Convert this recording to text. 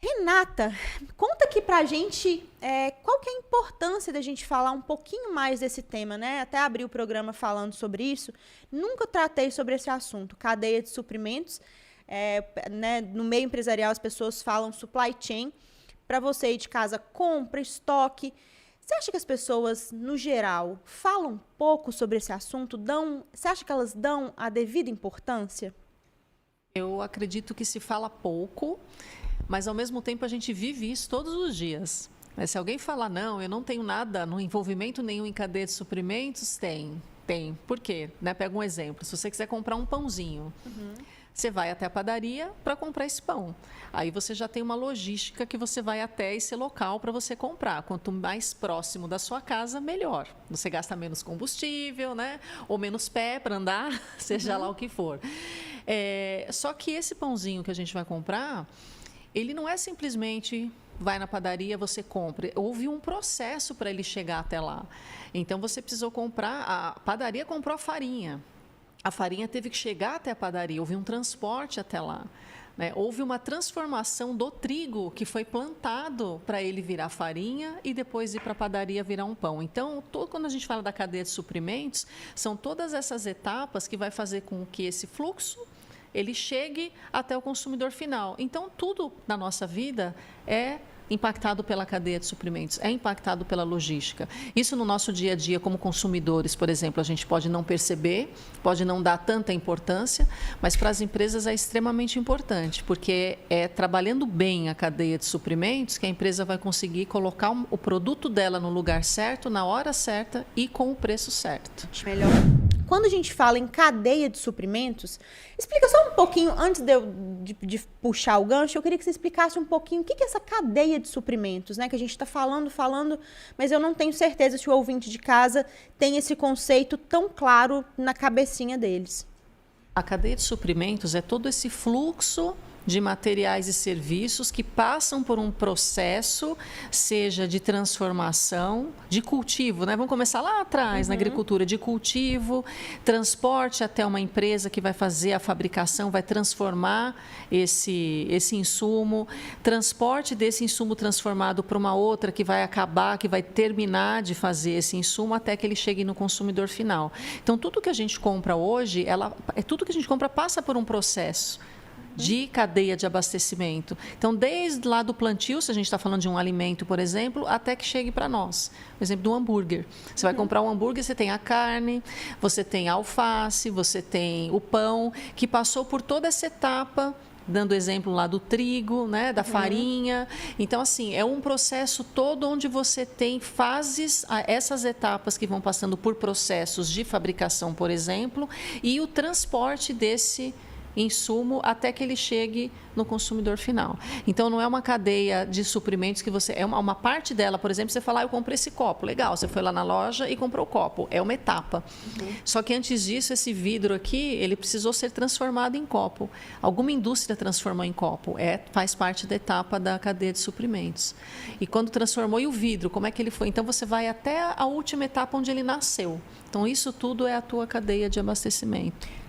Renata, conta aqui pra gente qual que é a importância da gente falar um pouquinho mais desse tema, né? Até abri o programa falando sobre isso. Nunca tratei sobre esse assunto, cadeia de suprimentos. Né, no meio empresarial as pessoas falam supply chain. Para você ir de casa, compra, estoque. Você acha que as pessoas, no geral, falam um pouco sobre esse assunto? Você acha que elas dão a devida importância? Eu acredito que se fala pouco, mas ao mesmo tempo a gente vive isso todos os dias. Mas se alguém falar, não, eu não tenho nada, no envolvimento nenhum em cadeia de suprimentos, tem. Por quê? Né? Pega um exemplo. Se você quiser comprar um pãozinho, você vai até a padaria para comprar esse pão. Aí você já tem uma logística que você vai até esse local para você comprar. Quanto mais próximo da sua casa, melhor. Você gasta menos combustível, né? Ou menos pé para andar, seja lá o que for. Só que esse pãozinho que a gente vai comprar, ele não é simplesmente vai na padaria, você compra. Houve um processo para ele chegar até lá. Então, você precisou comprar, a padaria comprou a farinha. A farinha teve que chegar até a padaria, houve um transporte até lá. Né? Houve uma transformação do trigo que foi plantado para ele virar farinha e depois ir para a padaria virar um pão. Então, quando a gente fala da cadeia de suprimentos, são todas essas etapas que vai fazer com que esse fluxo ele chegue até o consumidor final. Então, tudo na nossa vida é impactado pela cadeia de suprimentos, é impactado pela logística. Isso no nosso dia a dia como consumidores, por exemplo, a gente pode não perceber, pode não dar tanta importância, mas para as empresas é extremamente importante, porque é trabalhando bem a cadeia de suprimentos que a empresa vai conseguir colocar o produto dela no lugar certo, na hora certa e com o preço certo. Melhor. Quando a gente fala em cadeia de suprimentos, explica só um pouquinho, antes de puxar o gancho, eu queria que você explicasse um pouquinho o que é essa cadeia de suprimentos, né? Que a gente está falando, mas eu não tenho certeza se o ouvinte de casa tem esse conceito tão claro na cabecinha deles. A cadeia de suprimentos é todo esse fluxo de materiais e serviços que passam por um processo, seja de transformação, de cultivo, né? Vamos começar lá atrás, na agricultura, de cultivo, transporte até uma empresa que vai fazer a fabricação, vai transformar esse insumo, transporte desse insumo transformado para uma outra que vai acabar, que vai terminar de fazer esse insumo até que ele chegue no consumidor final. Então, tudo que a gente compra hoje, tudo que a gente compra passa por um processo de cadeia de abastecimento. Então, desde lá do plantio, se a gente está falando de um alimento, por exemplo, até que chegue para nós. Por exemplo, do hambúrguer. Você vai comprar um hambúrguer, você tem a carne, você tem a alface, você tem o pão, que passou por toda essa etapa, dando exemplo lá do trigo, né, da farinha. Então, assim, é um processo todo onde você tem fases, essas etapas que vão passando por processos de fabricação, por exemplo, e o transporte desse insumo até que ele chegue no consumidor final. Então, não é uma cadeia de suprimentos que você... É uma parte dela, por exemplo, você fala, eu comprei esse copo. Legal, você foi lá na loja e comprou o copo. É uma etapa. Só que antes disso, esse vidro aqui, ele precisou ser transformado em copo. Alguma indústria transformou em copo. Faz parte da etapa da cadeia de suprimentos. E quando transformou, e o vidro, como é que ele foi? Então, você vai até a última etapa onde ele nasceu. Então, isso tudo é a tua cadeia de abastecimento.